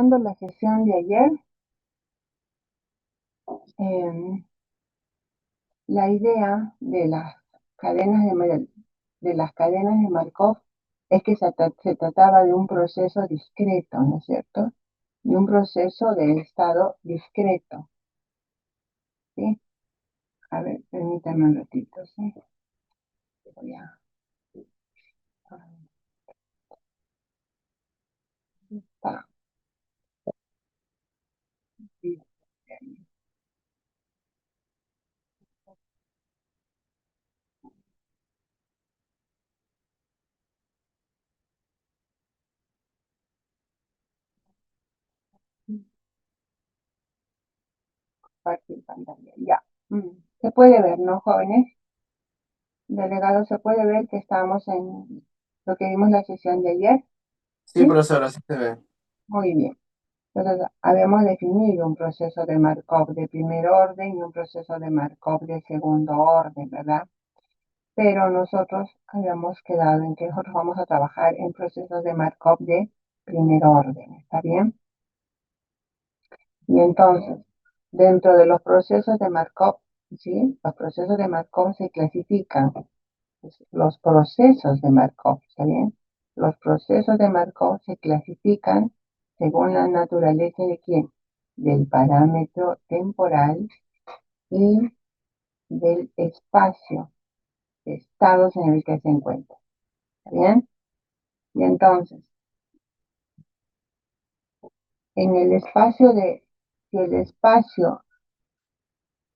La sesión de ayer, la idea de las cadenas de Markov es que se trataba de un proceso discreto, ¿no es cierto? De un proceso de estado discreto, ¿sí? A ver, permítanme un ratito, ¿sí? Voy a... Está. Sí, compartir pantalla, ya. Se puede ver, ¿no, jóvenes? Delegado, se puede ver que estamos en lo que vimos la sesión de ayer, Sí, ¿sí? profesor, así se ve. Muy bien. Entonces, habíamos definido un proceso de Markov de primer orden y un proceso de Markov de segundo orden, ¿verdad? Pero nosotros habíamos quedado en que nosotros vamos a trabajar en procesos de Markov de primer orden, ¿está bien? Y entonces, dentro de los procesos de Markov, ¿sí? Los procesos de Markov se clasifican. Los procesos de Markov, ¿está bien? Los procesos de Markov se clasifican según la naturaleza de quién, del parámetro temporal y del espacio de estados en el que se encuentra. ¿Está bien? Y entonces, en el espacio de, si el espacio,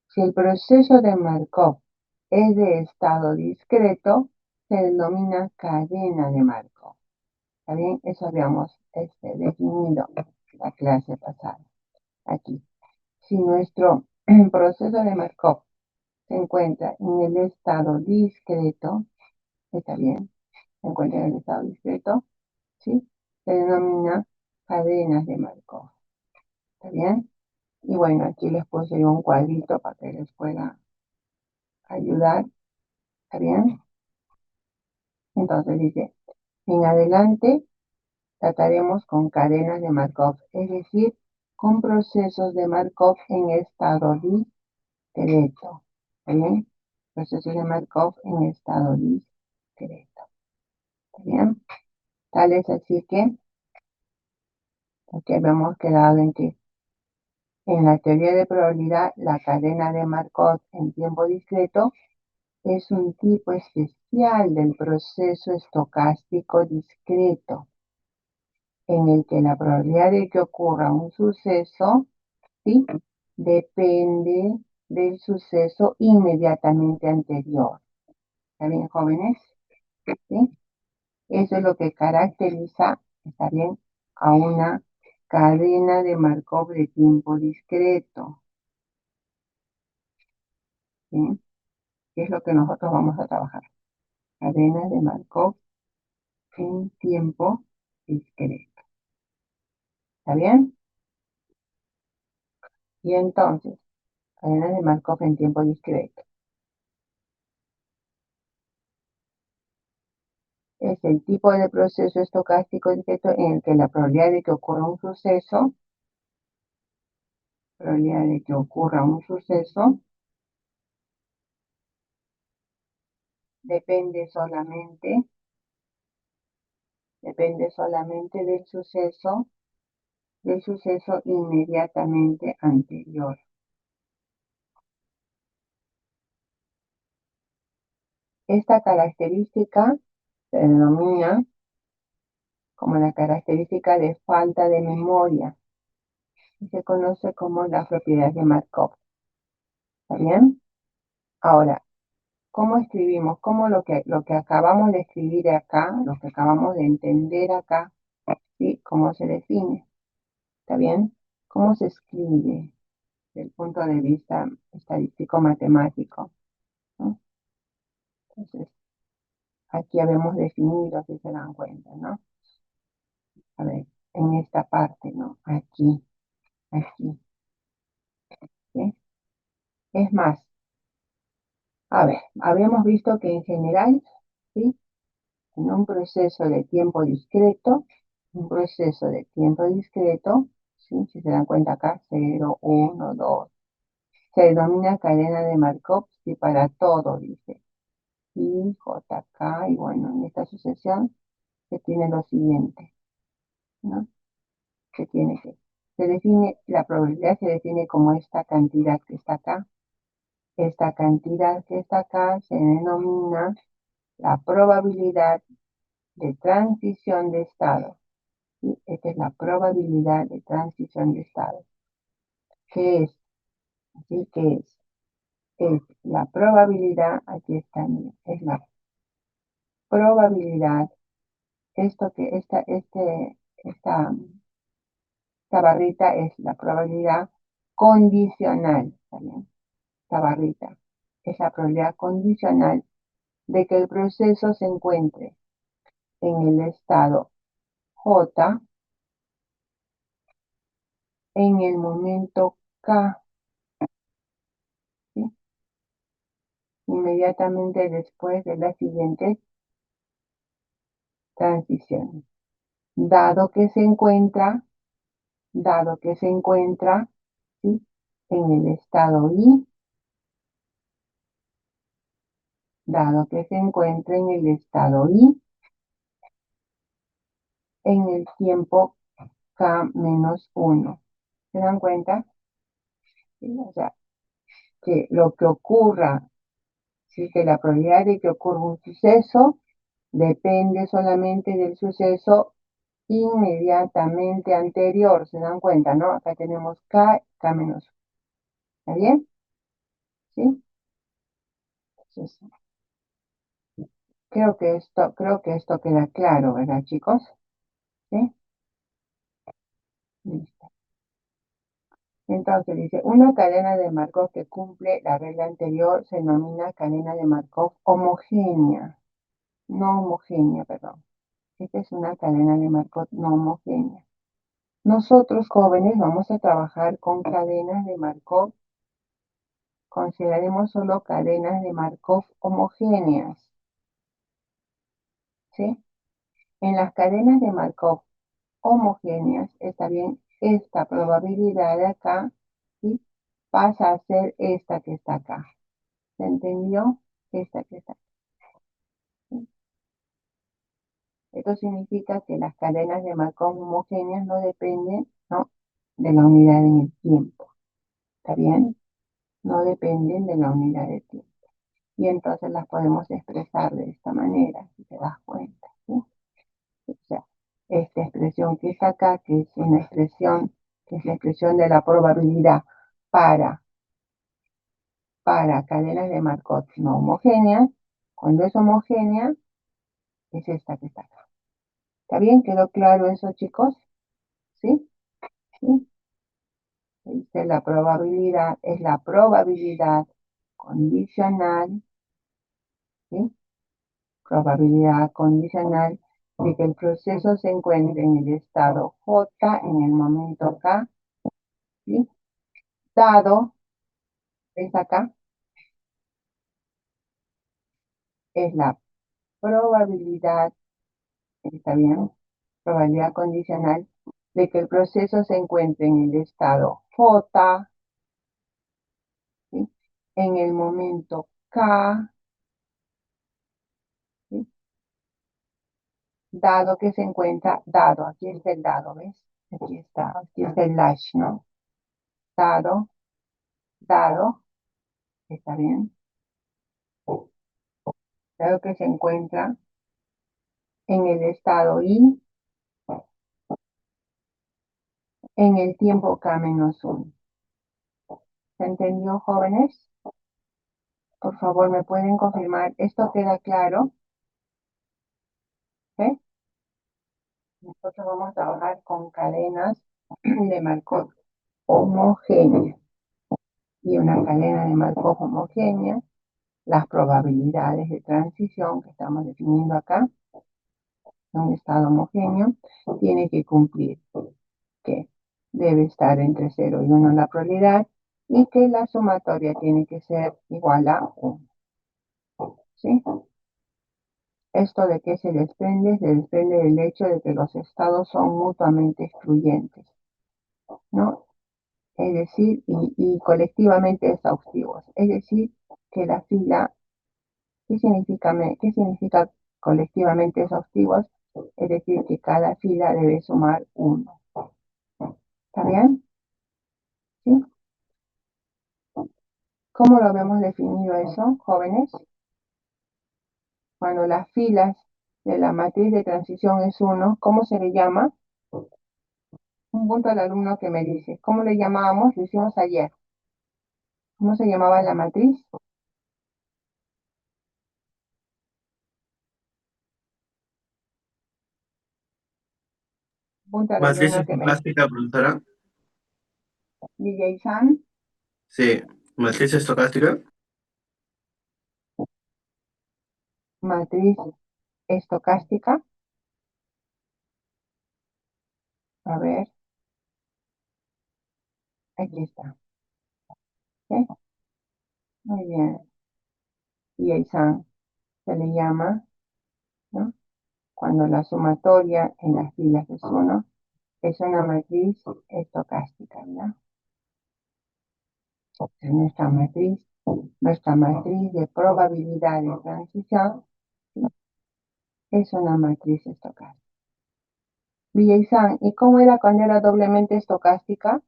si el proceso de Markov es de estado discreto, se denomina cadena de Markov. ¿Está bien? Eso habíamos definido la clase pasada. Aquí. Si nuestro proceso de Markov se encuentra en el estado discreto, ¿está bien? Se encuentra en el estado discreto, ¿sí? Se denomina cadenas de Markov. ¿Está bien? Y bueno, aquí les puse un cuadrito para que les pueda ayudar. ¿Está bien? Entonces dice, en adelante trataremos con cadenas de Markov, es decir, con procesos de Markov en estado discreto. ¿Está bien? Procesos de Markov en estado discreto. ¿Está bien? Tal es así que aquí habíamos quedado en que en la teoría de probabilidad la cadena de Markov en tiempo discreto es un tipo especial del proceso estocástico discreto en el que la probabilidad de que ocurra un suceso, ¿sí?, depende del suceso inmediatamente anterior. ¿Está bien, jóvenes? ¿Sí? Eso es lo que caracteriza, ¿está bien?, a una cadena de Markov de tiempo discreto. ¿Sí? ¿Qué es lo que nosotros vamos a trabajar? Cadena de Markov en tiempo discreto. ¿Está bien? Y entonces, cadena de Markov en tiempo discreto es el tipo de proceso estocástico discreto en el que la probabilidad de que ocurra un suceso, depende solamente del suceso inmediatamente anterior. Esta característica se denomina como la característica de falta de memoria y se conoce como la propiedad de Markov. ¿Está bien? Ahora, ¿cómo escribimos? ¿Cómo lo que acabamos de escribir acá, lo que acabamos de entender acá, ¿sí? ¿Cómo se define? ¿Está bien? ¿Cómo se escribe desde el punto de vista estadístico-matemático? ¿No? Entonces, aquí habíamos definido, si se dan cuenta, ¿no? A ver, en esta parte, ¿no? Aquí, ¿sí? Es más, a ver, habíamos visto que en general, ¿sí?, en un proceso de tiempo discreto, ¿sí? Si se dan cuenta acá, 0, 1, 2. Se denomina cadena de Markov si para todo, dice. Y, J, K, y bueno, en esta sucesión se tiene lo siguiente, ¿no? Se define, la probabilidad se define como esta cantidad que está acá. Esta cantidad que está acá se denomina la probabilidad de transición de estado. ¿Sí? Esta es la probabilidad de transición de estado. ¿Qué es? Así que es la probabilidad, aquí está, es la probabilidad, esta barrita es la probabilidad condicional, ¿está bien? Esta barrita es la probabilidad condicional de que el proceso se encuentre en el estado J en el momento K, ¿sí? Inmediatamente después de las siguientes transiciones. Dado que se encuentra, ¿sí? En el estado I, dado que se encuentra en el estado I, en el tiempo K-1. ¿Se dan cuenta? ¿Sí? O sea, que lo que ocurra, ¿sí? Que la probabilidad de que ocurra un suceso depende solamente del suceso inmediatamente anterior. ¿Se dan cuenta, no? Acá tenemos K, K-1. ¿Está bien? ¿Sí? Entonces, creo que esto queda claro, ¿verdad, chicos? ¿Sí? Listo. Entonces dice, una cadena de Markov que cumple la regla anterior se denomina cadena de Markov homogénea. No homogénea, perdón. Esta es una cadena de Markov no homogénea. Nosotros, jóvenes, vamos a trabajar con cadenas de Markov. Consideraremos solo cadenas de Markov homogéneas, ¿sí? En las cadenas de Markov homogéneas, está bien, esta probabilidad de acá, ¿sí? Pasa a ser esta que está acá. ¿Se entendió? Esta que está acá. ¿Sí? Esto significa que las cadenas de Markov homogéneas no dependen, ¿no? De la unidad en el tiempo. ¿Está bien? No dependen de la unidad de tiempo. Y entonces las podemos expresar de esta manera, si te das cuenta, ¿sí? O sea, esta expresión que está acá, que es una expresión, que es la expresión de la probabilidad para, para cadenas de Markov no homogéneas, cuando es homogénea, es esta que está acá. ¿Está bien? ¿Quedó claro eso, chicos? ¿Sí? ¿Sí? Dice la probabilidad, es la probabilidad condicional, ¿sí? Probabilidad condicional de que el proceso se encuentre en el estado J en el momento K, ¿sí? Dado, ¿ves acá? Es la probabilidad, ¿está bien? Probabilidad condicional de que el proceso se encuentre en el estado J, ¿sí? En el momento K, ¿sí? Dado que se encuentra, dado, aquí está el dado, ¿ves? Aquí está el dash, ¿no? Dado, dado, ¿está bien? Dado que se encuentra en el estado I, en el tiempo K-1. ¿Se entendió, jóvenes? Por favor, ¿me pueden confirmar? ¿Esto queda claro? ¿Sí? Nosotros vamos a trabajar con cadenas de Markov homogéneas. Y una cadena de Markov homogénea, las probabilidades de transición que estamos definiendo acá, en un estado homogéneo, tiene que cumplir que debe estar entre 0 y 1 la probabilidad y que la sumatoria tiene que ser igual a 1. ¿Sí? ¿Esto de qué se desprende? Se desprende del hecho de que los estados son mutuamente excluyentes. es decir, y colectivamente exhaustivos. Es decir, que la fila, qué significa colectivamente exhaustivos? Es decir, que cada fila debe sumar uno. ¿Está bien? ¿Sí? ¿Cómo lo habíamos definido eso, jóvenes? Cuando las filas de la matriz de transición es uno, ¿cómo se le llama? Un punto al alumno que me dice, ¿cómo le llamábamos? Lo hicimos ayer. ¿Cómo se llamaba la matriz? Punto al Matriz alumno que me dice. estocástica, profesora. DJ-san, Sí, matriz estocástica. matriz estocástica. A ver, aquí está. ¿Sí? Muy bien. DJ-san se le llama, ¿no? Cuando la sumatoria en las filas es uno, es una matriz estocástica, ¿verdad? Es nuestra matriz de probabilidad de transición, ¿sí? Es una matriz estocástica. DJ-san, ¿y cómo era cuando era doblemente estocástica?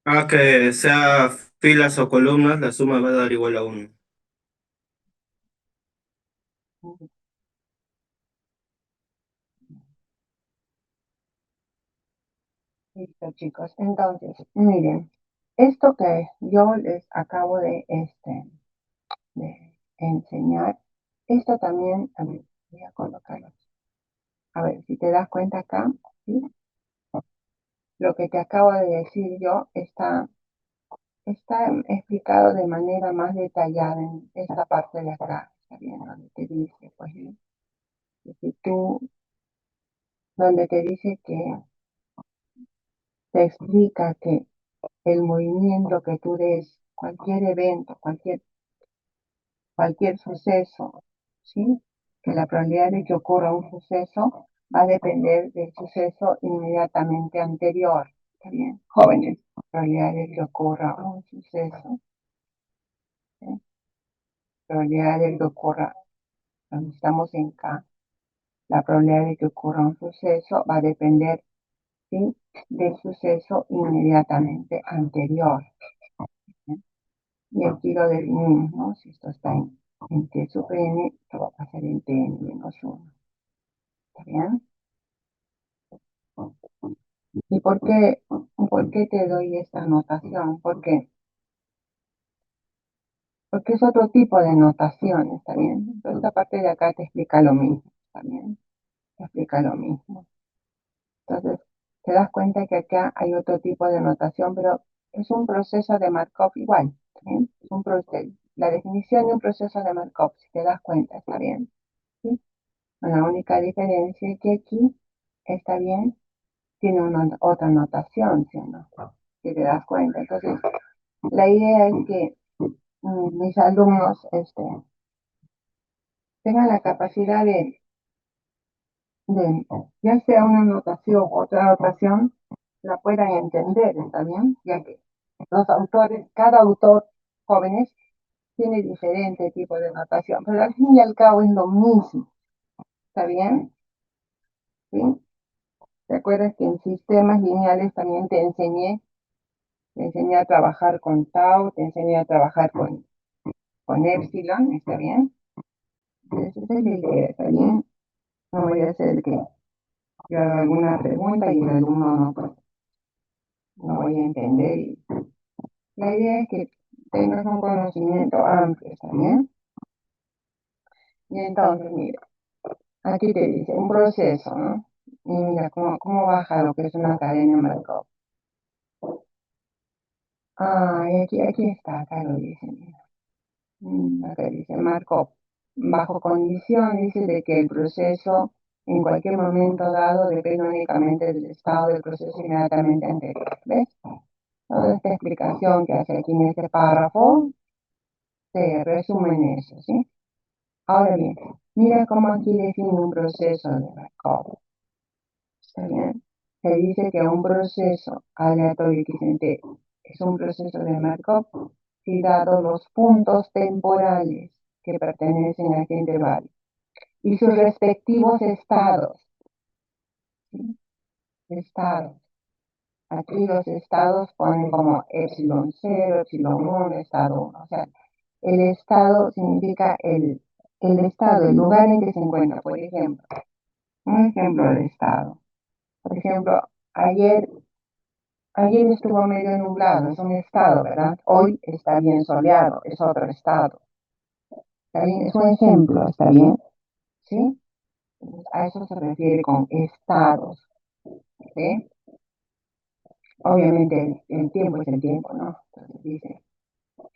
Ah, que sea filas o columnas, la suma va a dar igual a uno. Listo, chicos. Entonces, miren, esto que yo les acabo de enseñar, esto también, a ver, voy a colocarlo. A ver, si te das cuenta acá, ¿sí? Lo que te acabo de decir yo está explicado de manera más detallada en esta parte de acá, ¿está bien? Donde te dice, pues, ¿sí? Que si tú, donde te dice que te explica que el movimiento que tú des, cualquier evento, cualquier suceso, ¿sí? Que la probabilidad de que ocurra un suceso va a depender del suceso inmediatamente anterior. ¿Está bien? Jóvenes, la probabilidad de que ocurra un suceso, ¿sí? La probabilidad de que ocurra, cuando estamos en K, la probabilidad de que ocurra un suceso va a depender, ¿sí? Del suceso inmediatamente anterior. ¿Sí? Y aquí lo definimos, ¿no? Si esto está en T sub n, esto va a pasar en Tn menos 1. ¿Está bien? ¿Y por qué te doy esta notación? Porque es otro tipo de notación, ¿está bien? Entonces, esta parte de acá te explica lo mismo, ¿está bien? Te explica lo mismo. Entonces, te das cuenta que acá hay otro tipo de notación, pero es un proceso de Markov igual, ¿está bien? Es un proceso, la definición de un proceso de Markov, si te das cuenta, ¿está bien? ¿Sí? Con la única diferencia es que aquí, ¿está bien? Tiene otra notación, ¿sí o no? Si te das cuenta. Entonces, la idea es que mis alumnos tengan la capacidad de, ya sea una notación u otra notación, la puedan entender, ¿está bien? Ya que los autores, cada autor, jóvenes, tiene diferente tipo de notación, pero al fin y al cabo es lo mismo, ¿está bien? ¿Sí? ¿Te acuerdas que en sistemas lineales también te enseñé a trabajar con tau, te enseñé a trabajar con epsilon, ¿está bien? Entonces, esa es la idea, ¿está bien? No voy a hacer que yo haga alguna pregunta y el alumno no, pues, no voy a entender. La idea es que tengas un conocimiento amplio, ¿está bien? Y entonces, mira, aquí te dice un proceso, ¿no? Y mira cómo baja lo que es una cadena Markov. Ah, y aquí está, acá lo dice, mira. Acá dice Markov. Bajo condición, dice, de que el proceso en cualquier momento dado depende únicamente del estado del proceso inmediatamente anterior. ¿Ves? Toda esta explicación que hace aquí en este párrafo se resume en eso, ¿sí? Ahora bien, mira cómo aquí define un proceso de Markov. ¿Está bien? se dice que un proceso aleatorio equivalente es un proceso de Markov si dados los puntos temporales que pertenecen a este intervalo y sus respectivos estados, ¿sí? Estados. Aquí los estados ponen como epsilon 0, epsilon 1, estado 1. O sea, el estado significa el estado, el lugar en que se encuentra. Por ejemplo, un ejemplo de estado. Por ejemplo, ayer estuvo medio nublado, es un estado, ¿verdad? Hoy está bien soleado, es otro estado. ¿Está bien? Es un ejemplo, ¿está bien? ¿Sí? A eso se refiere con estados, ¿sí? Obviamente el tiempo es el tiempo, ¿no? Entonces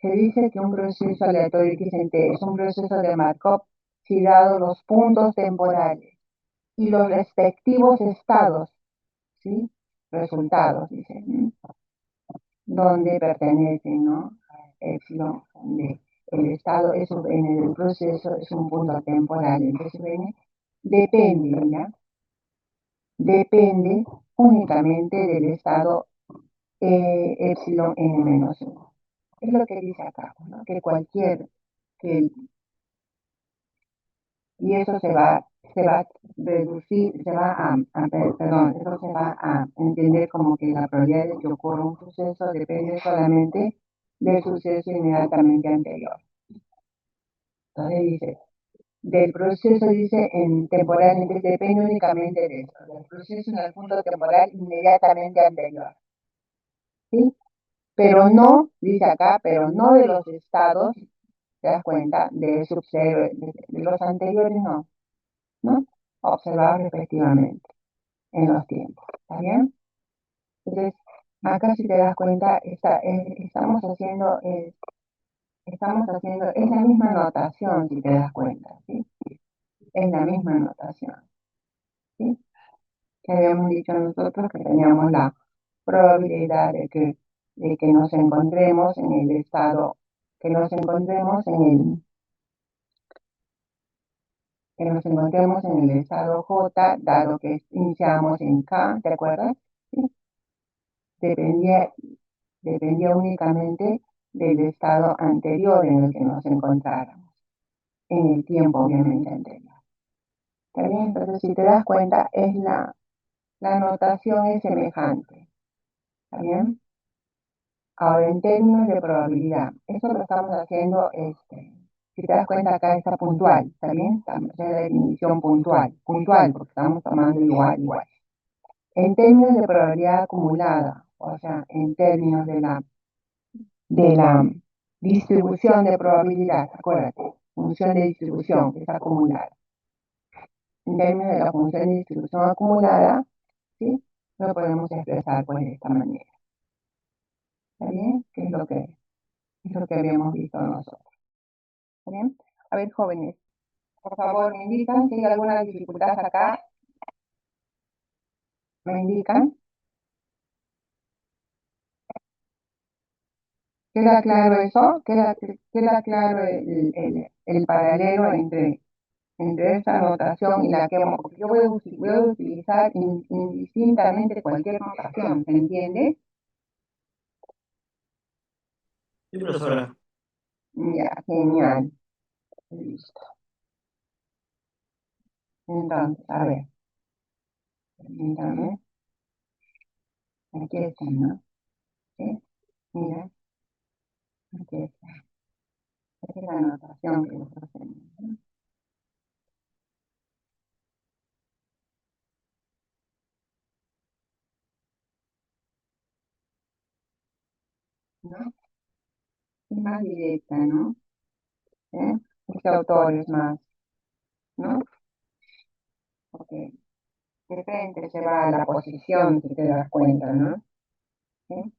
se dice que un proceso aleatorio existente es un proceso de Markov si dado los puntos temporales y los respectivos estados, ¿sí? Resultados, dice, donde pertenecen, ¿no? Epsilon, donde el estado es en el proceso es un punto temporal, entonces depende, ¿ya? Depende únicamente del estado epsilon n menos 1. Es lo que dice acá, ¿no? Que cualquier, que, y eso se va a reducir, perdón, eso se va a entender como que la probabilidad de que ocurra un suceso depende solamente del suceso inmediatamente anterior. Entonces dice, del proceso dice en temporalmente depende únicamente de eso, del proceso en el punto temporal inmediatamente anterior, ¿sí? Pero no, dice acá, pero no de los estados, te das cuenta, de subcero, de los anteriores no, ¿no? Observados respectivamente en los tiempos, ¿está bien? Entonces, acá si te das cuenta, estamos haciendo, es la misma notación si te das cuenta, ¿sí? Es la misma notación, ¿sí? Que habíamos dicho nosotros que teníamos la probabilidad de que nos encontremos en el estado, que nos encontremos en el estado J, dado que iniciamos en K, ¿te acuerdas? ¿Sí? Dependía, dependía únicamente del estado anterior en el que nos encontráramos, en el tiempo obviamente anterior. ¿Está bien? Entonces, si te das cuenta, la notación es semejante. ¿Está bien? Ahora, en términos de probabilidad, eso lo estamos haciendo, si te das cuenta, acá está puntual, ¿está bien? Estamos haciendo la definición puntual, porque estamos tomando igual. En términos de probabilidad acumulada, o sea, en términos de la distribución de probabilidad, acuérdate, función de distribución que es acumulada. En términos de la función de distribución acumulada, ¿sí? Lo podemos expresar pues de esta manera. ¿Está bien? ¿Qué es lo que habíamos visto nosotros? ¿Está bien? A ver, jóvenes, por favor, me indican si hay alguna dificultad acá. ¿Me indican? ¿Queda claro eso? ¿Queda claro el paralelo entre esta notación y la que porque yo voy a utilizar indistintamente cualquier notación, ¿se entiende? Sí, profesora. Ya, genial. Listo. Entonces, a ver, permítame. Aquí está, ¿no? ¿Sí? Mira, aquí está. Esta es la notación que nosotros tenemos, ¿no? Es más directa, ¿no? ¿Eh? Este autor es más, ¿no? Porque de frente se va a la posición, si te das cuenta, ¿no? ¿Sí?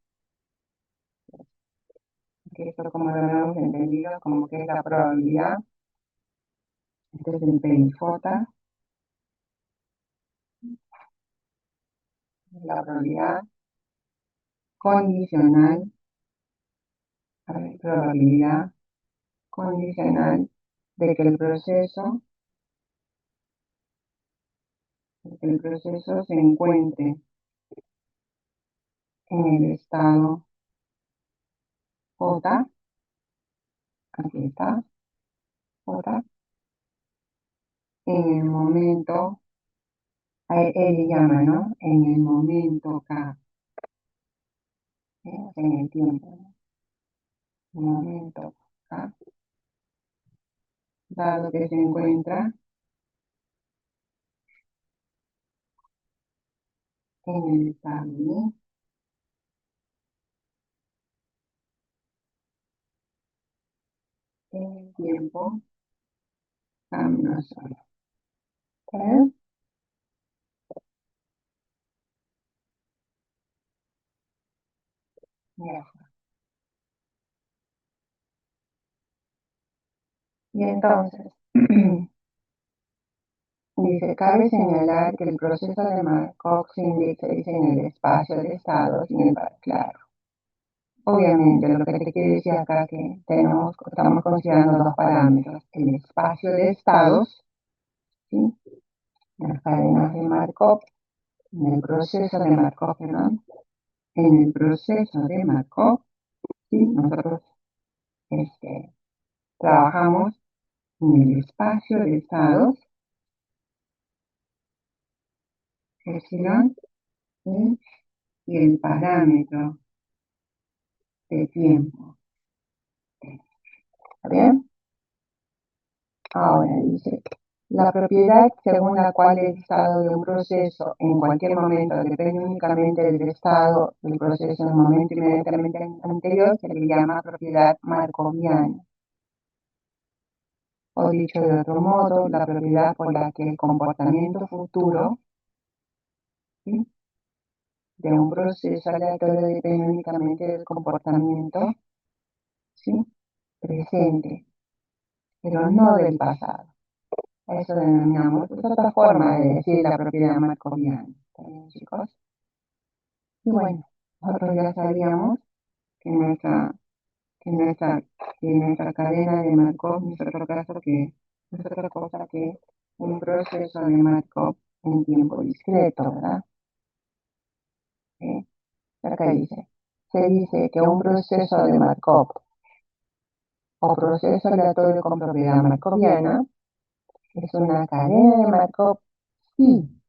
Que esto como lo hemos entendido, como que es la probabilidad, este es el PIJ, la probabilidad condicional, a ver, probabilidad condicional de que el proceso se encuentre en el estado J, aquí está, J, en el momento, a él le llama, ¿no? En el momento K, en el tiempo, ¿no? Momento K, dado que se encuentra en el estado I, en el tiempo K menos 1. ¿Está bien? Ya. Y entonces, dice, cabe señalar que el proceso de Markov se indica en el espacio de estados y en el claro. Obviamente, lo que te quiere decir acá que estamos considerando dos parámetros, el espacio de estados, ¿sí? Las cadenas de Markov, en el proceso de Markov, perdón, en el proceso de Markov, ¿sí? Nosotros trabajamos en el espacio de estados, epsilon, y el parámetro de tiempo. ¿Está bien? Ahora dice, la propiedad según la cual el estado de un proceso en cualquier momento depende únicamente del estado del proceso en el momento inmediatamente anterior se le llama propiedad markoviana. O dicho de otro modo, la propiedad por la que el comportamiento futuro, ¿sí?, de un proceso aleatorio depende únicamente del comportamiento, ¿sí?, presente, pero no del pasado. A eso denominamos, es otra forma de decir la propiedad markoviana. ¿Está bien, chicos? Y bueno, nosotros ya sabíamos que nuestra cadena de Markov no es otro caso que, no es otra cosa que un proceso de Markov en tiempo discreto, ¿verdad? ¿Eh? Acá dice, se dice que un proceso de Markov o proceso aleatorio con propiedad markoviana es una cadena de Markov si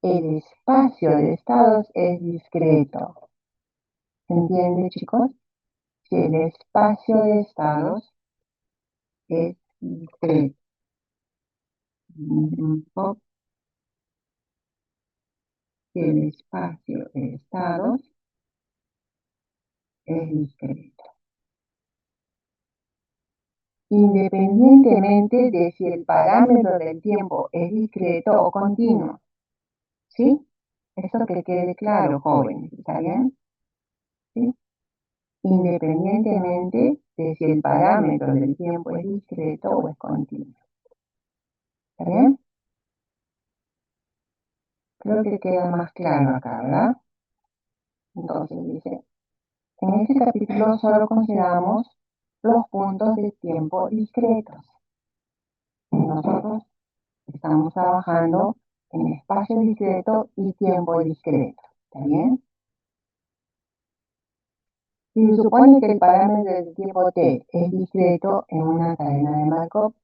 el espacio de estados es discreto. ¿Se entiende, chicos? Si el espacio de estados es discreto. Si el espacio de estados es discreto. Independientemente de si el parámetro del tiempo es discreto o continuo. ¿Sí? Eso que quede claro, jóvenes. ¿Está bien? ¿Sí? Independientemente de si el parámetro del tiempo es discreto o es continuo. ¿Está bien? Creo que queda más claro acá, ¿verdad? Entonces dice, en este capítulo solo consideramos los puntos de tiempo discretos. Nosotros estamos trabajando en espacio discreto y tiempo discreto. ¿Está bien? Si se supone que el parámetro del tiempo t es discreto en una cadena de Markov,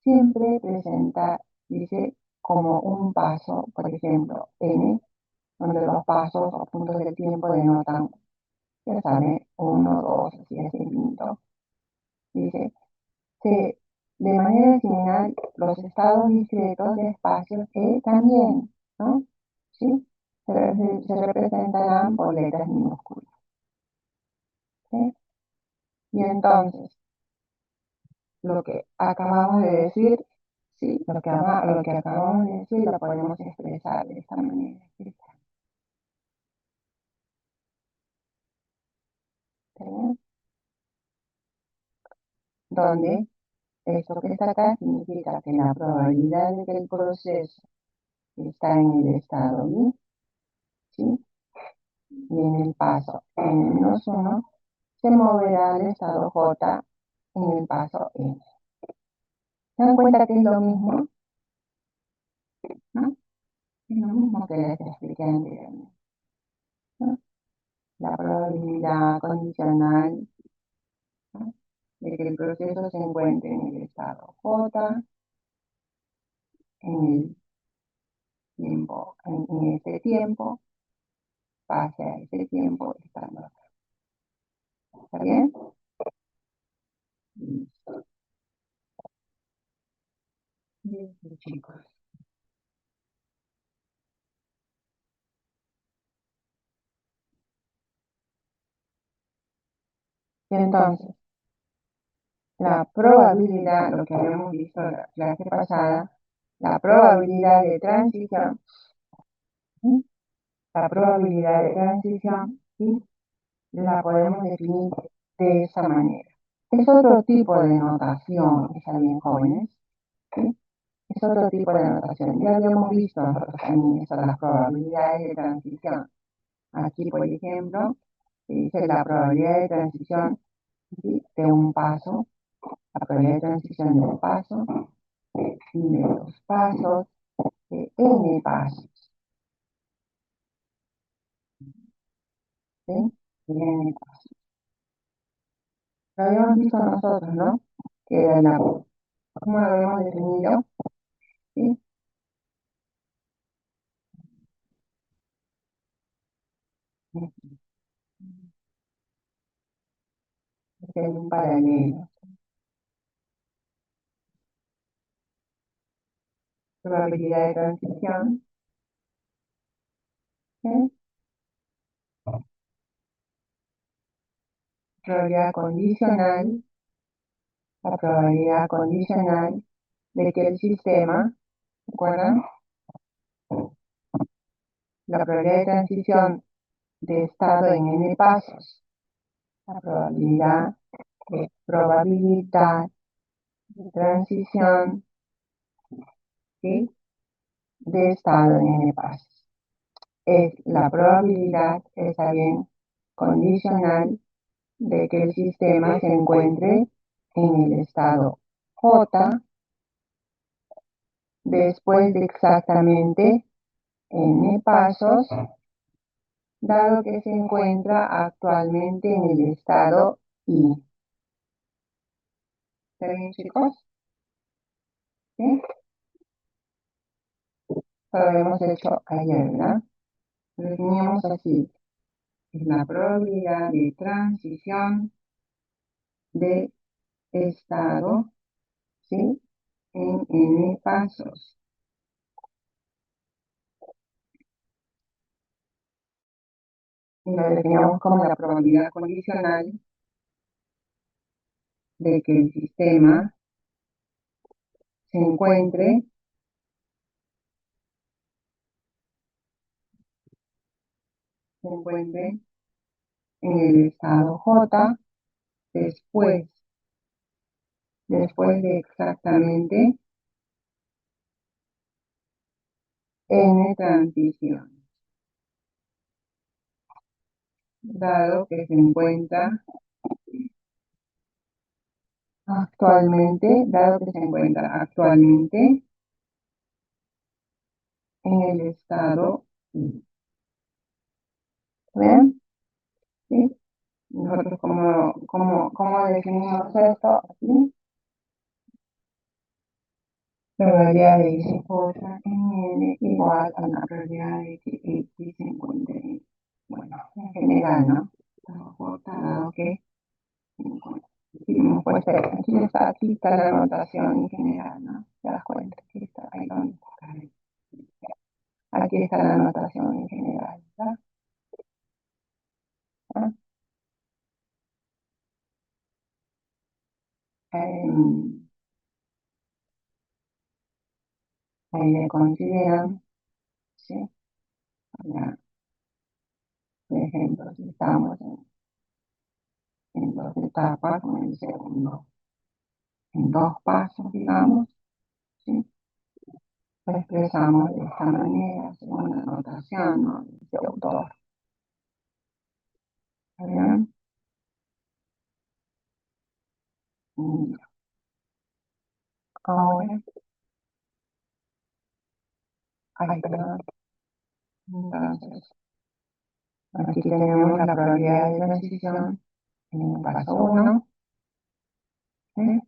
siempre presenta, dice, como un paso, por ejemplo, n, donde los pasos o puntos del tiempo denotan, ya saben, 1, 2, así es infinito. Dice, de manera similar, los estados discretos de espacios también, ¿no? ¿Sí? Se representarán por letras minúsculas. ¿Sí? Y entonces, lo que acabamos de decir, ¿sí? Lo que acabamos de decir lo podemos expresar de esta manera. ¿Sí? Donde esto que está acá significa que la probabilidad de que el proceso está en el estado I, ¿sí?, y en el paso n-1 se moverá al estado J en el paso N. ¿Se dan cuenta que es lo mismo? ¿No? Es lo mismo que les expliqué anteriormente, ¿no? probabilidad condicional, ¿no? De que el proceso se encuentre en el estado J, en el tiempo, en ese tiempo, pase a ese tiempo, estando acá. ¿Está bien? Listo, chicos. Entonces, la probabilidad, lo que habíamos visto en la clase pasada, la probabilidad de transición, ¿sí? La probabilidad de transición, ¿sí? La podemos definir de esa manera. Es otro tipo de notación, está bien, jóvenes, ¿sí? Es otro tipo de notación. Ya habíamos visto nosotros también eso, las probabilidades de transición. Aquí, por ejemplo, se dice la probabilidad de transición, ¿sí? De un paso, la probabilidad de transición de un paso, de dos pasos, de n pasos, ¿sí? De n pasos. Lo habíamos visto nosotros, ¿no? Que era ¿cómo lo habíamos definido? ¿Sí? Es un paralelo. Probabilidad de transición, ¿sí? Probabilidad condicional, la probabilidad condicional de que el sistema, ¿recuerdan? La probabilidad de transición de estado en n pasos, la probabilidad de transición, ¿sí? De estado en n pasos. Es la probabilidad, está bien, condicional de que el sistema se encuentre en el estado J después de exactamente n pasos, dado que se encuentra actualmente en el estado I. ¿Está bien, chicos? ¿Sí? Lo habíamos hecho ayer, ¿verdad? Lo definíamos así. Es la probabilidad de transición de estado, ¿sí? En n pasos. Y lo definíamos como la probabilidad condicional de que el sistema se encuentre, en el estado J después, después de exactamente n transición, dado que se encuentra actualmente en el estado I. ¿Ven? ¿Sí? Nosotros cómo definimos esto aquí. Probabilidad de X cosa en N igual a la probabilidad de que X se encuentre en, bueno, en general, ¿no? J, dado que hemos puesto, aquí está la notación en general, ¿no? Te das cuenta, aquí está, ahí donde está. Aquí está la notación en general, ¿verdad? ¿Ah? Ahí le consideran, ¿sí? Ya, por ejemplo, si estamos en dos etapas, en el segundo, en dos pasos, digamos, ¿sí? Lo expresamos de esta manera, según la notación, ¿no? De este autor. ¿Está bien? Y ahora, ay, perdón, entonces, Aquí tenemos la probabilidad de transición en el paso uno, ¿sí?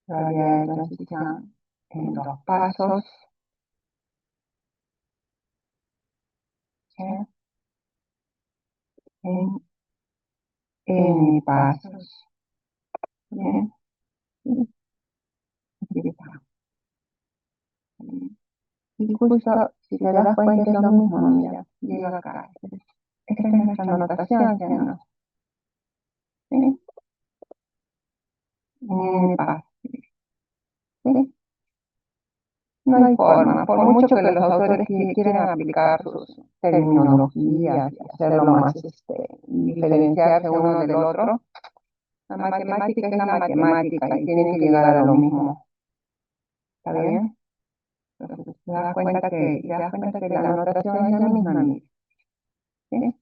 Probabilidad de transición en dos pasos, ¿sí? En n pasos, ¿bien? Sí, aquí está. Y justo, si te das cuenta, es lo mismo, mira, llega acá. Esta es nuestra anotación, ¿sí? En n pasos, ¿sí? No hay forma, por mucho que los autores quieran aplicar sus terminologías y hacerlo más, diferenciarse uno del otro, la matemática es la matemática y tienen que llegar a lo mismo, ¿está bien? Entonces te das cuenta que la anotación es la misma, mira, ¿sí?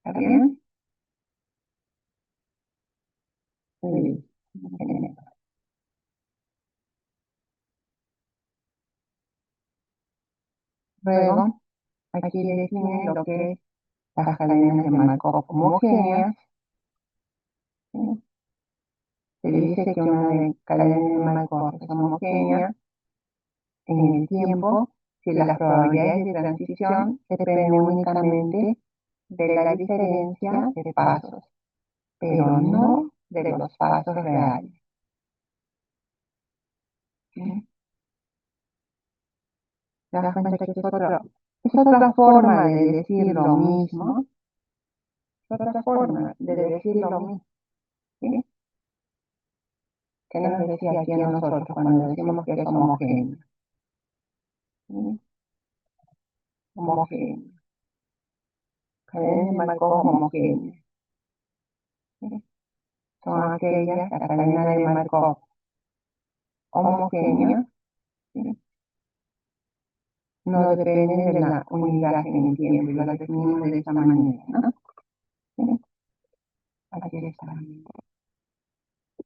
¿Está bien? Sí. Luego, aquí define lo que es las cadenas de Markov homogéneas, ¿sí? Se dice que una cadena de Markov es homogénea en el tiempo si las probabilidades de transición dependen únicamente de la diferencia de pasos, pero no de los pasos reales. ¿Sí? ¿Te das cuenta que es otra forma de decir lo mismo? Es otra forma de decir lo mismo, ¿sí? Que nos decía aquí a nosotros cuando decimos que es homogéneo. ¿Sí? Homogéneo. Cadenas de Markov homogéneas. ¿Sí? Son aquellas, la cadena de Markov homogénea, ¿sí? No depende de la unidad en el tiempo, y lo definimos de esta manera, ¿no? ¿Sí? Aquí está,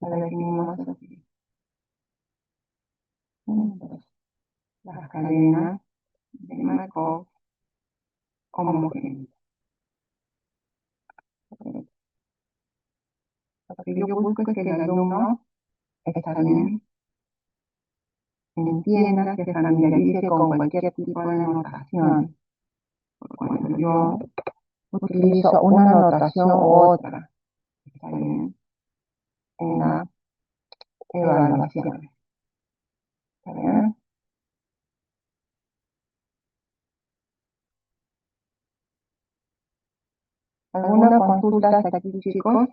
lo definimos así. Entonces, las cadenas de Markov homogéneas. Lo que yo busco es que el alumno, está bien, entienda, se familiarice con cualquier tipo de notación. Cuando yo utilizo una notación u otra, está bien, en la evaluación, ¿está bien? ¿Alguna consulta hasta aquí, chicos?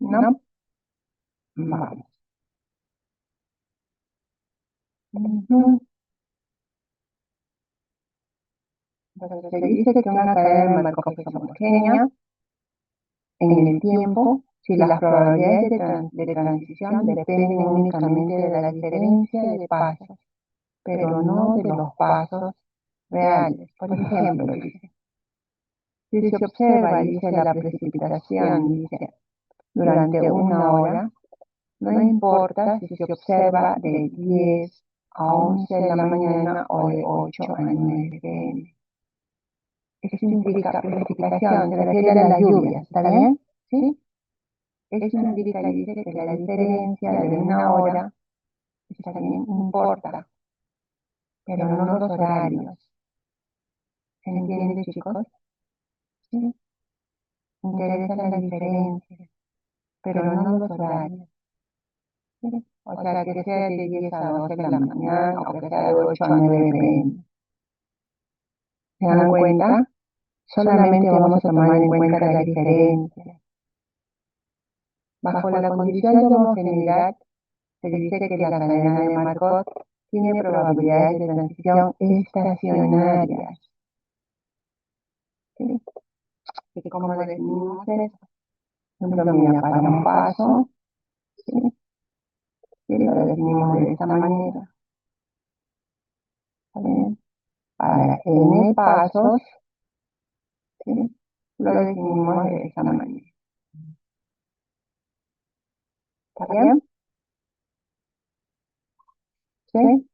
¿No? Vamos. Ujú. Entonces, se dice que una cadena de Markov es homogénea en el tiempo si las probabilidades de transición dependen únicamente de la diferencia de pasos, pero no de los pasos reales. Por ejemplo, dice, si se observa, dice, la precipitación, dice, durante una hora, no importa si se observa de 10 a 11 de la mañana o de 8 a 9 pm. Esto implica precipitación, se refiere a las lluvias, ¿está bien? ¿Sí? Esto implica, dice, que la diferencia de una hora, está bien, importa, pero no los horarios. ¿Se entiende, chicos? ¿Sí? Interesa la diferencia, pero no los horarios. ¿Sí? O sea, que sea de 10 a 12 de la mañana o que sea de 8 a 9 pm. ¿Se dan cuenta? Solamente vamos a tomar en cuenta la diferencia. Bajo la condición de homogeneidad, se dice que la cadena de Markov tiene probabilidades de transición estacionarias. ¿Sí? ¿Y cómo definimos eso? Por ejemplo, mira, para un paso, ¿sí? ¿Sí? Lo definimos de esta manera. ¿Está bien? para n pasos, ¿sí? Lo definimos de esa manera. ¿Está bien? ¿Sí?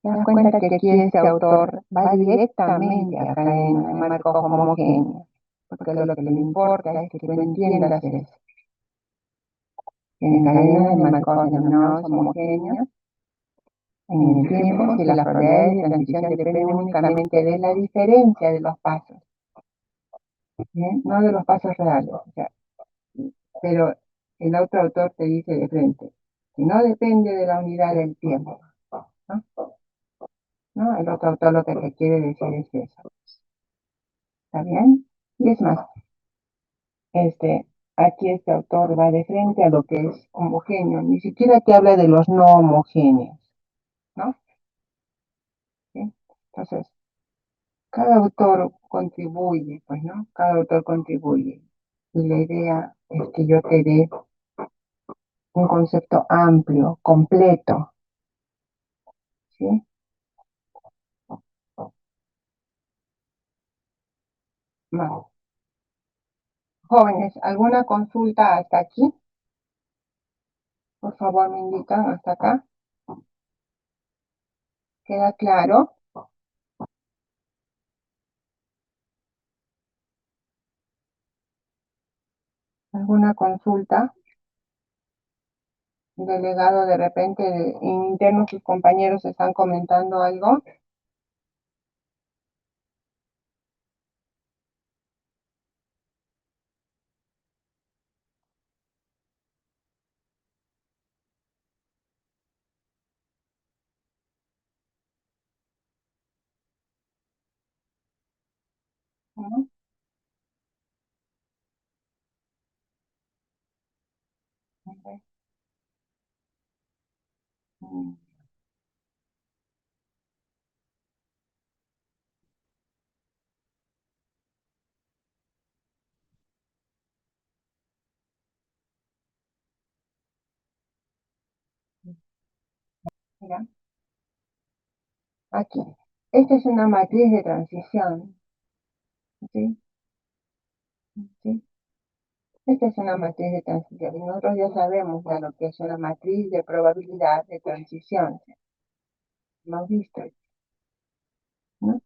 Te das cuenta que aquí este autor va directamente a cadena de Markov homogénea, porque lo que le importa es que tú entiendas eso. En cadenas de Markov denominadas homogéneas, en el tiempo, si las probabilidades de transición dependen únicamente de la diferencia de los pasos, ¿bien? No de los pasos reales. O sea, pero el otro autor te dice de frente, que no depende de la unidad del tiempo, ¿no? ¿No? El otro autor lo que te quiere decir es eso. ¿Está bien? Y es más, aquí este autor va de frente a lo que es homogéneo, ni siquiera te habla de los no homogéneos, ¿no? ¿Sí? Entonces, cada autor contribuye, pues, ¿no? Cada autor contribuye. Y la idea es que yo te dé un concepto amplio, completo, ¿sí? Más. Jóvenes, ¿alguna consulta hasta aquí? Por favor, me indican hasta acá. ¿Queda claro? ¿Alguna consulta? Delegado, de repente, en interno sus compañeros están comentando algo. ¿No? Ok. Mm, Mira, aquí. Esta es una matriz de transición, ¿sí? ¿Sí? Esta es una matriz de transición. Y nosotros ya sabemos ya lo que es una matriz de probabilidad de transición. Hemos visto, ¿no?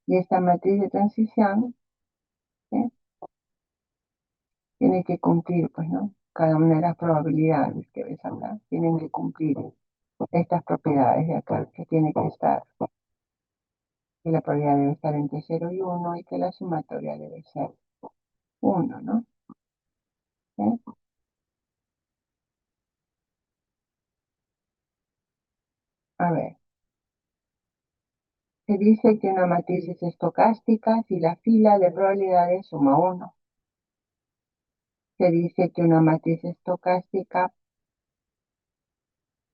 Y esta matriz de transición, ¿sí? Tiene que cumplir, pues, ¿no? Cada una de las probabilidades que ves acá tienen que cumplir estas propiedades de acá, que tiene que estar, que la probabilidad debe estar entre 0 y 1 y que la sumatoria debe ser 1, ¿no? ¿Sí? A ver, se dice que una matriz es estocástica si la fila de probabilidades suma 1. Se dice que una matriz estocástica,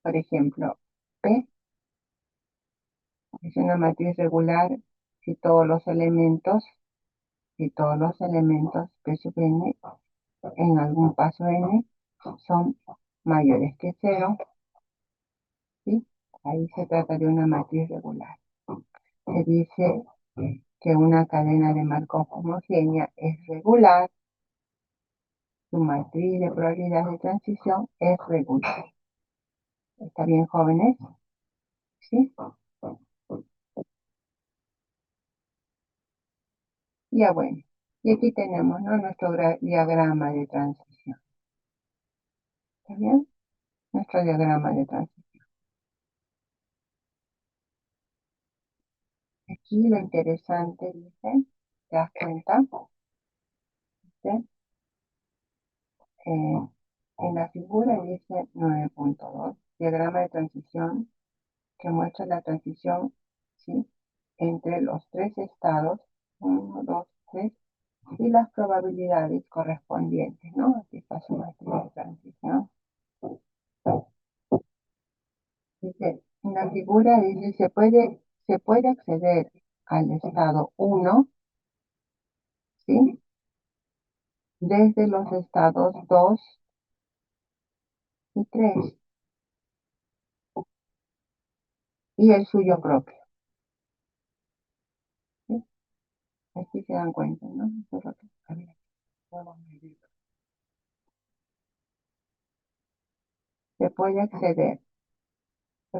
por ejemplo, P, es una matriz regular si todos los elementos, P sub n en algún paso n son mayores que 0, ¿sí? Ahí se trata de una matriz regular. Se dice que una cadena de Markov homogénea es regular, su matriz de probabilidad de transición es regular. ¿Está bien, jóvenes? ¿Sí? Ya bueno. Y aquí tenemos, ¿no?, nuestro diagrama de transición. ¿Está bien? Nuestro diagrama de transición. Aquí lo interesante dice, ¿te das cuenta? ¿Sí? Eh, en la figura dice 9.2, diagrama de transición que muestra la transición, ¿sí?, entre los tres estados, 1, 2, 3, y las probabilidades correspondientes, ¿no? Aquí está su matriz de transición. Dice, en la figura dice, se puede acceder al estado 1, ¿sí?, desde los estados 2 y 3, y el suyo propio. ¿Sí? Aquí se dan cuenta, ¿no? Eso es lo que- a ver, vamos a ver. Se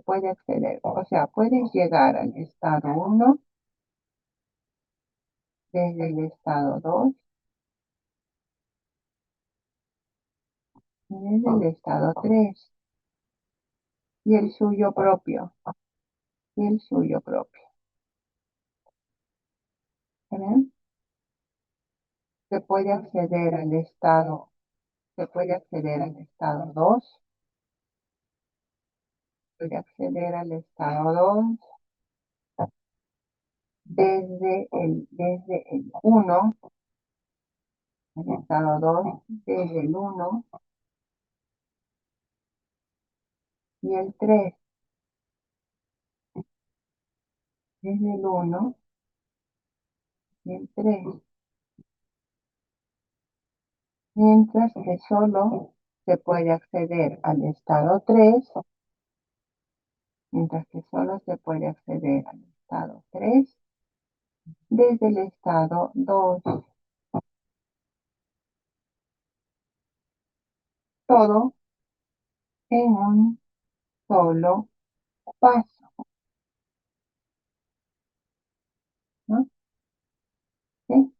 puede acceder, o sea, puedes llegar al estado 1 desde el estado 2 y desde el estado 3 y el suyo propio, y el suyo propio. ¿Está bien? Se puede acceder al estado 2, puede acceder al estado 2 desde el 1, el estado 2 desde el 1 y el 3 desde el 1 y el 3, mientras que solo se puede acceder al estado 3, mientras que solo se puede acceder al estado 3 desde el estado 2. Todo en un solo paso, ¿no? ¿Sí?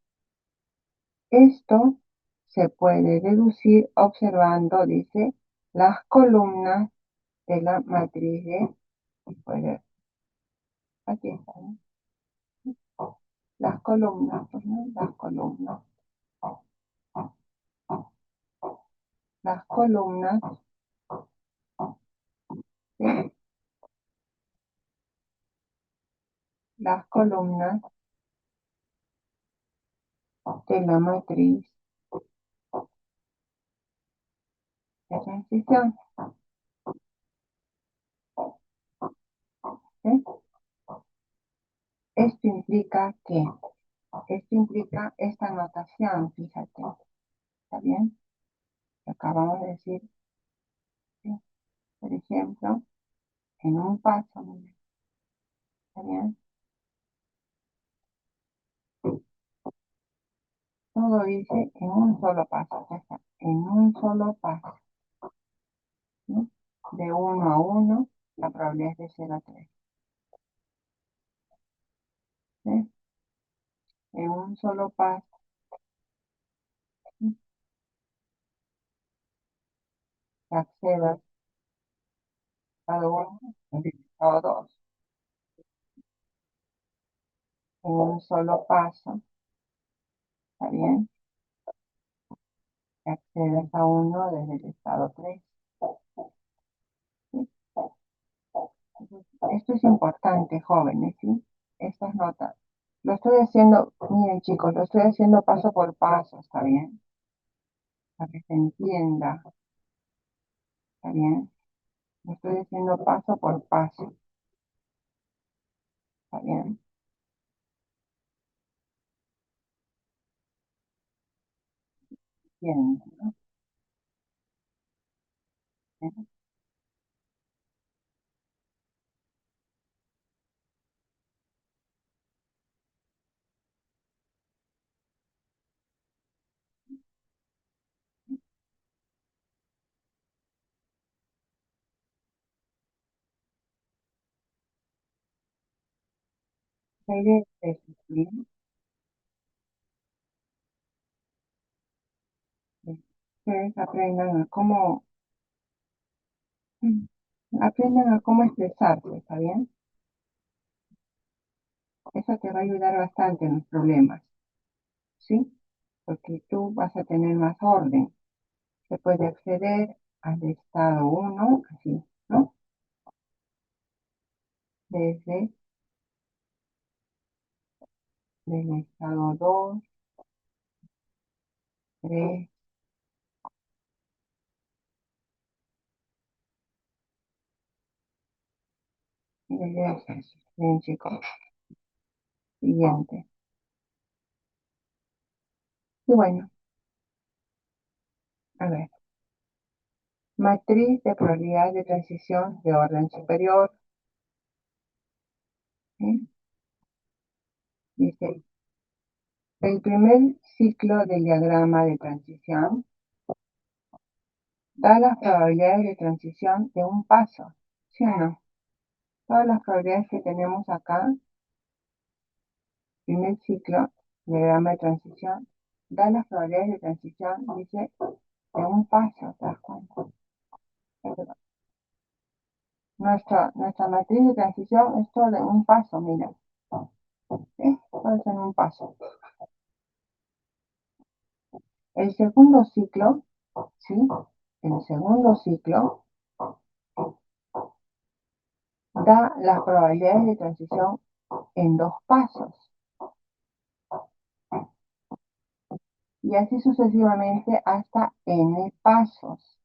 Esto se puede deducir observando, dice, las columnas de la matriz de, puede- aquí están, las columnas, pues, ¿no? Las columnas, ¿sí? Las columnas de la matriz de transición, ¿sí? Esto implica que, esto implica esta notación, fíjate, ¿está bien? Acabamos de decir, ¿sí? Por ejemplo, en un paso, mira, ¿está bien? Todo dice en un solo paso, ya está, en un solo paso, ¿no? De 1 a 1, la probabilidad es de 0 a 3, ¿sí? En un solo paso, ¿sí? Que accedas a 1, a 2, en un solo paso, ¿está bien? Que accedas a 1 desde el estado 3, ¿sí? Esto es importante, jóvenes, ¿sí? Estas notas. Lo estoy haciendo, miren chicos, lo estoy haciendo paso por paso, ¿está bien? Para que se entienda, ¿está bien? Lo estoy haciendo paso por paso, ¿está bien? Bien, ¿no? Bien. La idea es eso, ¿bien? Que ustedes aprendan a cómo expresarse, ¿está bien? Eso te va a ayudar bastante en los problemas, ¿sí? Porque tú vas a tener más orden. Se puede acceder al estado 1, así, ¿no? Desde el estado 2, 3, y desde eso. Bien, chicos. Siguiente. Y bueno, a ver. Matriz de probabilidad de transición de orden superior. ¿Sí? Dice, el primer ciclo del diagrama de transición da las probabilidades de transición de un paso. ¿Sí o no? Todas las probabilidades que tenemos acá, primer ciclo, diagrama de transición, da las probabilidades de transición, dice, de un paso, ¿te das cuenta? Nuestra matriz de transición es todo de un paso, mira. ¿Sí? Todo es en un paso. El segundo ciclo, ¿sí? El segundo ciclo da las probabilidades de transición en dos pasos. Y así sucesivamente hasta n pasos.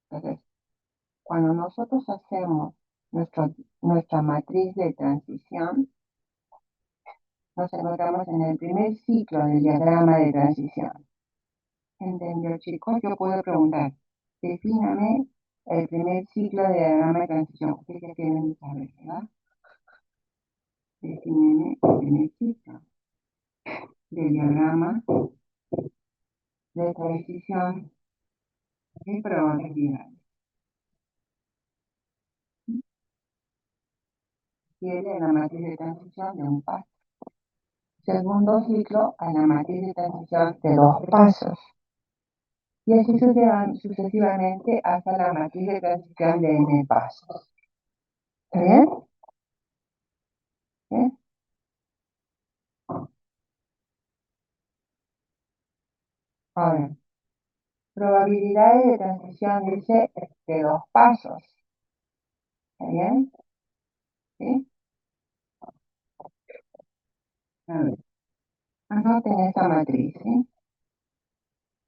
Entonces, cuando nosotros hacemos nuestra matriz de transición, nos encontramos en el primer ciclo del diagrama de transición. ¿Entendió, chicos? Yo puedo preguntar, defíname el primer ciclo de diagrama de transición. Ustedes ya quieren saber, ¿verdad? Defíneme el primer ciclo del diagrama de transición de probabilidad. Tiene la matriz de transición de un paso. Segundo ciclo a la matriz de transición de dos pasos. Y así sucesivamente hasta la matriz de transición de n pasos. ¿Está bien? ¿Eh? Ahora, probabilidades de transición dice de dos pasos. ¿Está bien? ¿Sí? A ver, anoten esta matriz, ¿sí?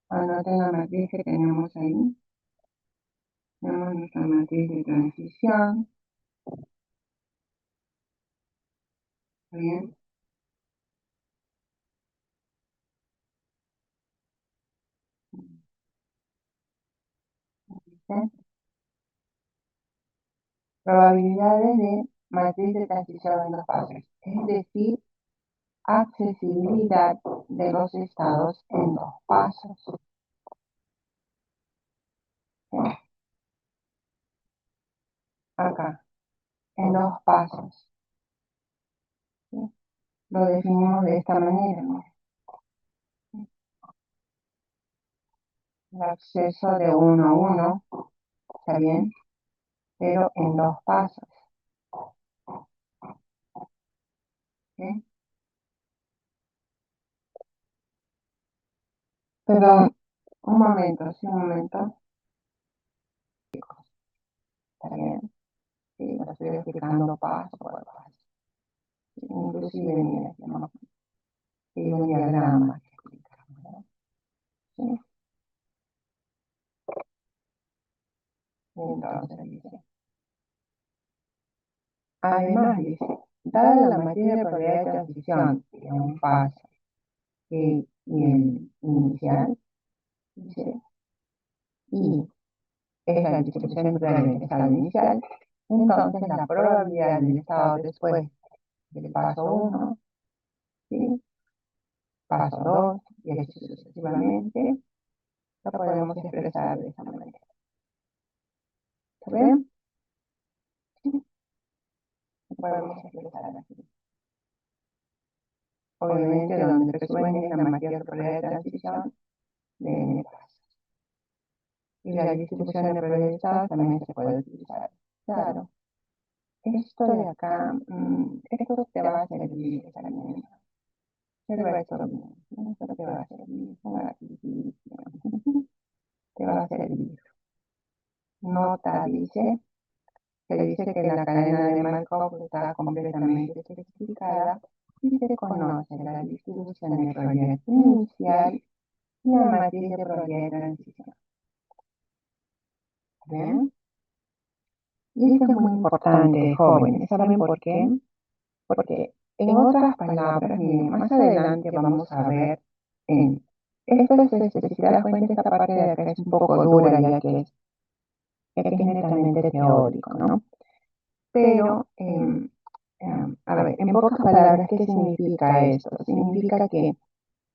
Anoten la matriz que tenemos ahí. Tenemos nuestra matriz de transición. ¿Está bien? ¿Sí? Probabilidades de matriz de transición en dos pasos. Es decir, accesibilidad de los estados en dos pasos. ¿Sí? Acá, en dos pasos. ¿Sí? Lo definimos de esta manera, ¿no? El acceso de uno a uno, ¿está bien? Pero en dos pasos. ¿Sí? Perdón, un momento, sí, un momento. ¿Está bien? Sí, lo estoy explicando paso por paso. Inclusive, mira, hay un diagrama que explicamos, ¿no? ¿Sí? Entonces dice, además dice, dada la matriz de probabilidad de transición de un paso y el inicial, dice, y es la distribución nuclear del estado inicial, entonces la probabilidad del estado después del paso 1, ¿sí? Paso 2, y así sucesivamente, lo podemos expresar de esa manera. ¿Está bien? Sí, lo podemos expresar así. Obviamente, donde resuene es la matriz de probabilidad de transición de n pasos. Y la distribución de probabilidad de estados también se puede utilizar. Claro, esto de acá, esto te va a servir también. Observa esto bien. Esto te va a servir. Te va a servir. Nota dice, se dice que la cadena de Markov está completamente especificada y se conoce la distribución de probabilidad inicial y la matriz de probabilidad de transición. ¿Bien? Y esto es muy importante, jóvenes. ¿Saben por qué? Porque, en otras palabras, miren, más adelante vamos a ver en Esto es, si te das cuenta, esta parte de acá es un poco dura, ya que es netamente teórico, ¿no? Pero, a ver, en pocas palabras, ¿qué significa esto? Significa que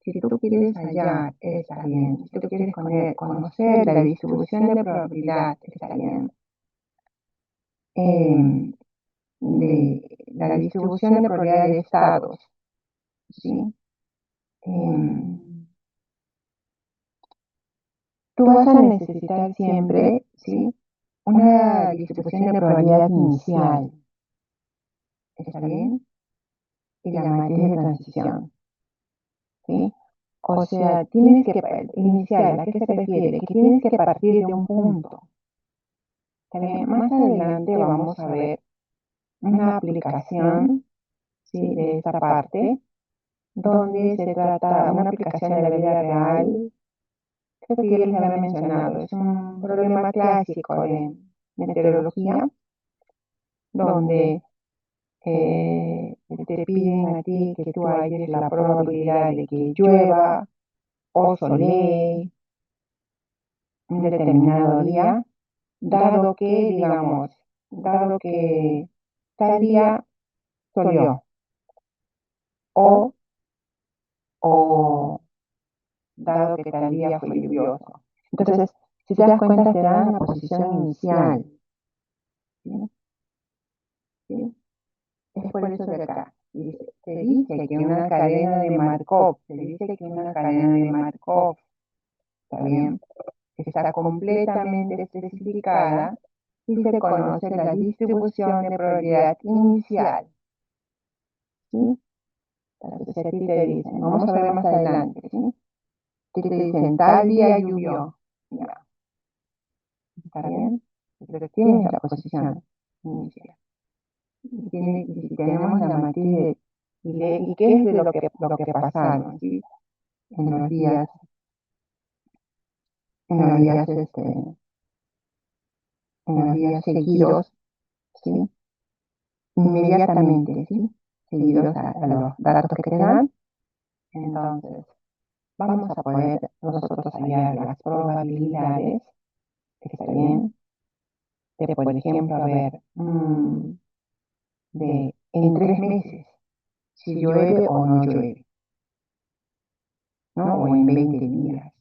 si tú quieres hallar, está bien. Si tú quieres conocer la distribución de probabilidad, está bien. De la distribución de probabilidad de estados, ¿sí? Tú vas a necesitar siempre, ¿sí? Una distribución de probabilidad inicial, ¿está bien? Y la matriz de transición, ¿sí? O sea, tienes que, inicial, ¿a qué se refiere? Que tienes que partir de un punto. También más adelante vamos a ver una aplicación, ¿sí? De esta parte, donde se trata una aplicación de la vida real. Creo que ya les había mencionado, es un problema clásico de meteorología, donde te piden a ti que tú halles la probabilidad de que llueva o solee un determinado día, dado que, digamos, dado que tal día soleó o, o dado que tal día fue lluvioso. Entonces, si te das cuenta, se da en la posición inicial. ¿Sí? ¿Sí? Es por eso que acá se dice que una cadena de Markov, se dice que una cadena de Markov, ¿está bien? Está completamente especificada y se conoce la distribución de probabilidad inicial, ¿sí? Entonces, si a ti te dicen, vamos a ver más adelante, ¿sí? Que te dicen, tal día llovió, ya, ¿está bien? Pero tienes la posición inicial. Y si tenemos la matriz y qué es de lo que pasaron, ¿sí? En los días, en los días, en los días seguidos, ¿sí? Inmediatamente, ¿sí? Seguidos a los datos que te dan. Entonces, vamos a poder nosotros hallar las probabilidades, está bien, de, por ejemplo, a ver, de en 3 meses, si llueve o no llueve, ¿no? O en 20 días,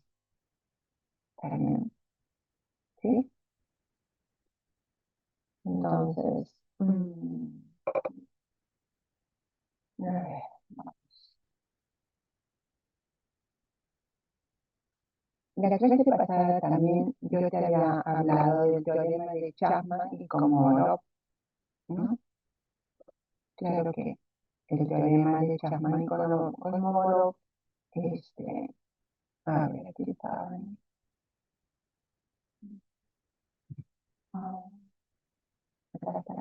¿está bien? ¿Sí? Entonces, a ver. La clase pasada también yo te había hablado del teorema de Chapman y Kolmogorov, ¿no? Claro que el teorema de Chapman y Kolmogorov, a ver, aquí está. Ah, acá está.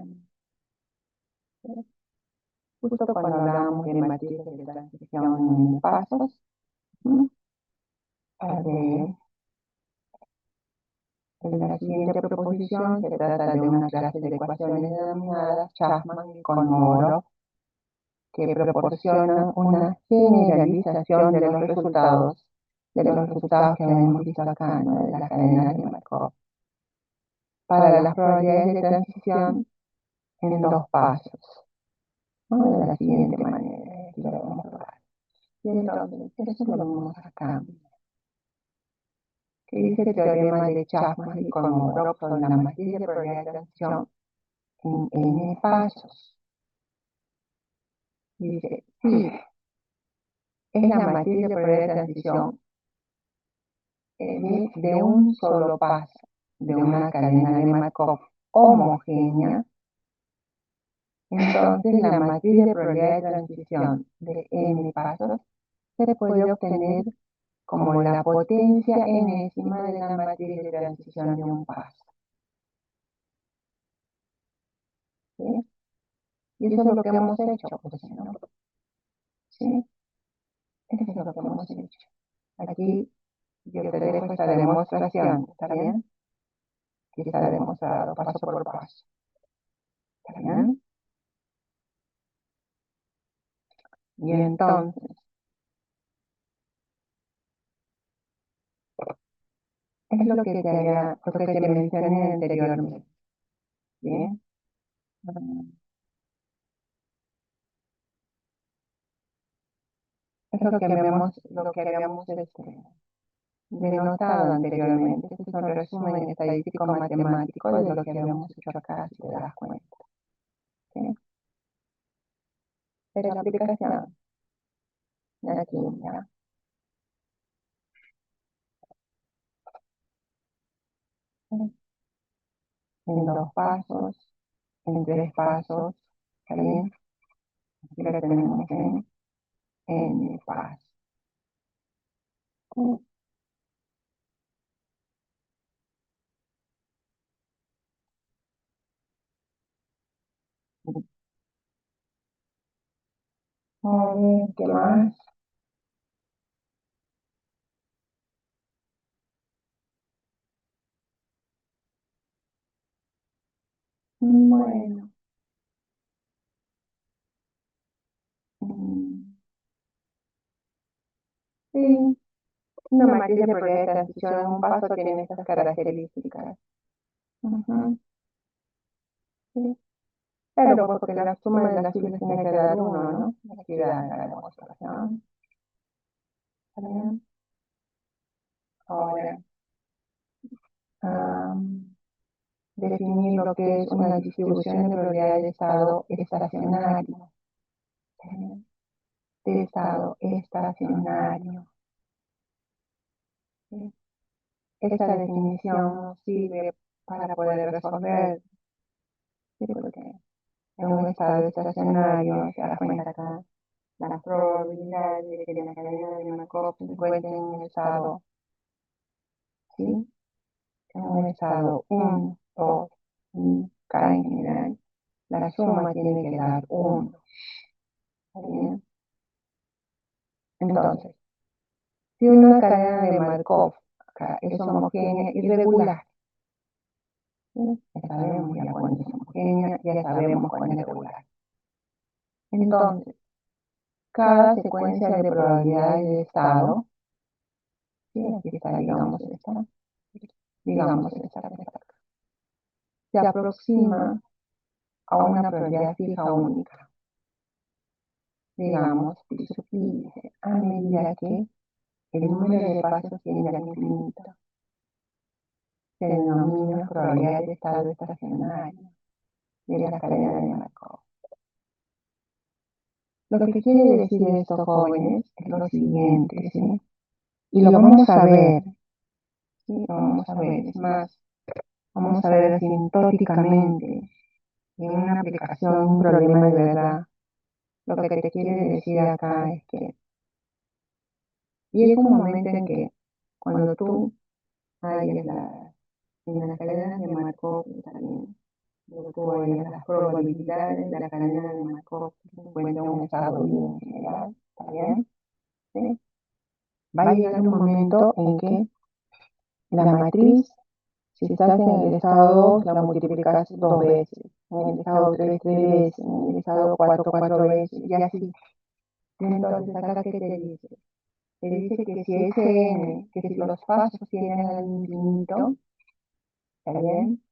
Justo cuando hablábamos de matrices de transición en pasos, ¿no? A ver, en la siguiente proposición se trata de una clase de ecuaciones denominadas Chapman y Kolmogorov, que proporcionan una generalización de los resultados que hemos visto acá, ¿no? De las cadenas de Markov, para las probabilidades de transición en 2 pasos, ¿no? De la siguiente manera, aquí lo vamos a ver. Y entonces, eso lo vemos acá, que dice el teorema de Chapman y Kolmogorov sobre la matriz de probabilidad de transición en n pasos. Dice, sí, es la matriz de probabilidad de transición de un solo paso de una cadena de Markov homogénea, entonces la matriz de probabilidad de transición de n pasos se puede obtener como la potencia enésima de la matriz de transición de un paso, ¿sí? Y eso es lo que hemos hecho, pues, ¿no? ¿Sí? Eso es lo que hemos hecho. Aquí yo te dejo esta demostración, ¿está bien? Que está demostrado paso por paso, ¿está bien? Y entonces, Es lo que te mencioné anteriormente. Bien. Es lo que habíamos denotado anteriormente. Este es un resumen estadístico matemático de lo que habíamos hecho acá, si te das cuenta. ¿Sí? Pero la aplicación, aquí, ya, en 2 pasos, en 3 pasos, ¿está bien? Aquí lo tenemos en N pasos. A ver, ¿qué más? Bueno, mm, sí, una matriz de probabilidad de transición en un paso tiene estas características. Ujú, sí. Claro, pues porque la suma de las filas tiene que dar uno, ¿no? Aquí da la demostración. ¿Está bien? Ahora, am, definir lo que es una distribución de probabilidad de estado estacionario. ¿Está bien? De estado estacionario. ¿Sí? Esta definición nos sirve para poder resolver, ¿sí? Porque en un estado estacionario, se da cuenta acá, la probabilidad de que la cadena de Markov se encuentre en el estado, ¿sí? En un estado 1, 2, y K en general, la suma tiene que dar 1. ¿Está bien? Entonces, si una cadena de Markov acá es homogénea y regular, ¿sí? Ya sabemos ya cuándo es homogénea, ya sabemos cuándo es regular. Entonces, cada secuencia de probabilidades de estado, ¿sí? Aquí está, digamos esta que está acá, se aproxima a una probabilidad fija única, digamos, dice, a medida que el número de pasos tiende al infinito. Se denomina probabilidad de estado estacionario de la cadena de Markov. Lo que quiere decir esto, jóvenes, es lo siguiente, ¿sí? Y lo vamos a ver, ¿sí? Lo vamos a ver, es más, vamos a ver asintóticamente en una aplicación, un problema de verdad. Lo que te quiere decir acá es que llega un momento en que cuando tú hayas en las cadenas de Markov también, cuando tú hayas las probabilidades de la cadena de Markov que se encuentra en un estado bien general, ¿está bien? ¿Sí? Va a llegar un momento en que la matriz, si estás en el estado 2, la multiplicas 2 veces, en el estado 3, 3 veces, en el estado 4, 4 veces, y así. Entonces, acá, ¿qué te dice? Te dice que si ese n, que si los pasos tienen al infinito, ¿está bien?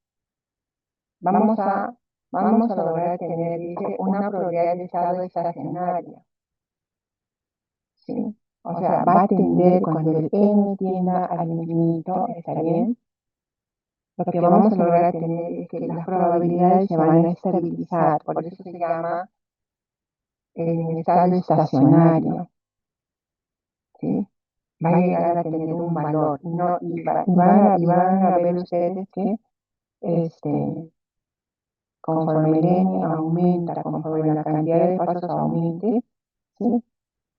Vamos a, vamos a lograr tener, dice, una probabilidad de estado estacionaria, ¿sí? O sea, va a tender cuando el n tienda al infinito, ¿está bien? Lo que vamos a lograr tener es que las probabilidades se van a estabilizar, por eso se llama estado estacionario, ¿sí? Va a llegar a tener un valor, no, y van a ver ustedes que este, conforme el n aumenta, conforme la cantidad de pasos aumente, ¿sí?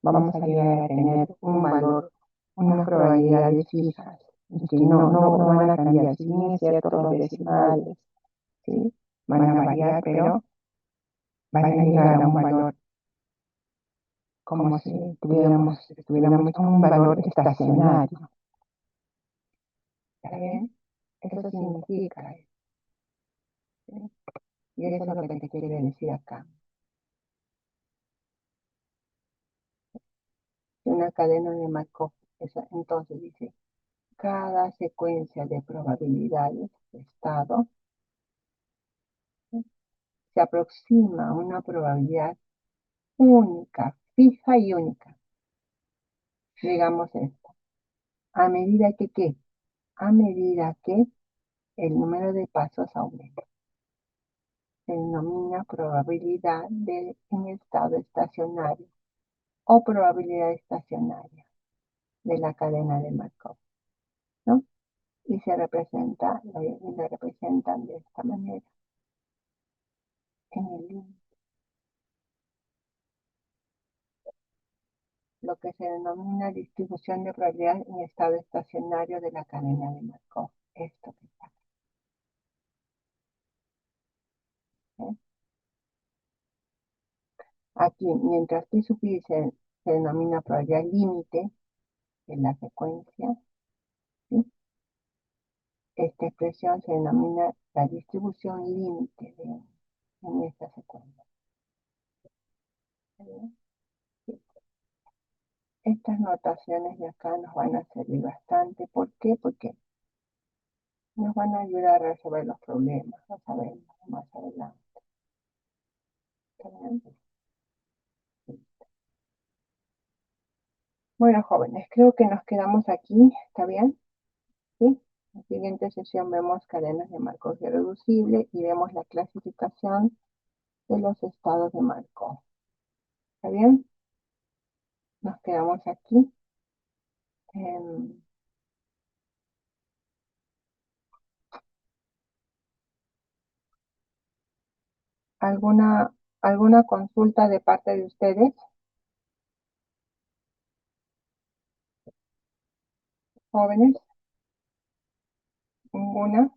Vamos a llegar a tener un valor, unas probabilidades fijas, y que no van a cambiar. Si bien es cierto, los decimales, ¿sí? Van a variar, pero van a llegar a un valor como si tuviéramos un valor estacionario. ¿Está bien? Eso significa, ¿sí? Y eso es lo que te quiere decir acá. Una cadena de Markov, entonces dice, cada secuencia de probabilidades de estado se aproxima a una probabilidad única, fija y única. Digamos esto. A medida que, ¿qué? A medida que el número de pasos aumenta. Se denomina probabilidad en estado estacionario o probabilidad estacionaria de la cadena de Markov, ¿no? Y se representa, y lo representan de esta manera en el límite, lo que se denomina distribución de probabilidad en estado estacionario de la cadena de Markov. Esto que está, ¿eh? Aquí, mientras que subir se denomina probabilidad límite en la secuencia, ¿sí? Esta expresión se denomina la distribución límite en esta secuencia. ¿Sí? Estas notaciones de acá nos van a servir bastante. ¿Por qué? Porque nos van a ayudar a resolver los problemas, lo sabemos más adelante. ¿Está bien? Bueno, jóvenes, creo que nos quedamos aquí. ¿Está bien? ¿Sí? En la siguiente sesión vemos cadenas de Markov irreducible y vemos la clasificación de los estados de Markov. ¿Está bien? Nos quedamos aquí. ¿Alguna consulta de parte de ustedes, jóvenes? ¿Ninguna?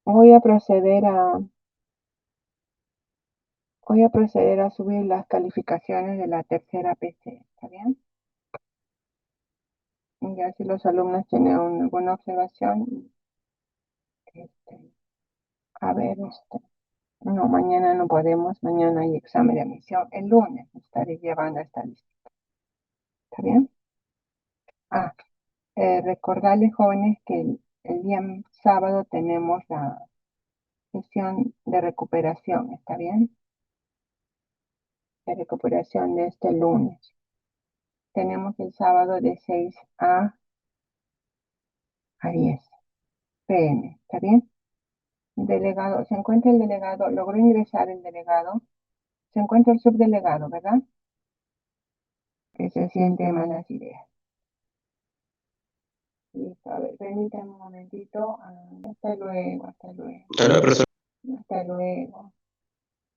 Voy a proceder a, voy a proceder a subir las calificaciones de la tercera PC. ¿Está bien? Y ya si los alumnos tienen alguna observación, este, a ver, no, mañana no podemos, mañana hay examen de admisión. El lunes estaré llevando esta lista. ¿Está bien? Ah, recordarles, jóvenes, que el día sábado tenemos la sesión de recuperación. ¿Está bien? De recuperación de este lunes. Tenemos el sábado de 6 a 10 p.m. ¿Está bien? Delegado, se encuentra el delegado, logró ingresar el delegado, se encuentra el subdelegado, ¿verdad? Que se siente malas ideas. Listo, a ver, permítanme un momentito. Hasta luego, hasta luego. Hasta luego, profesor.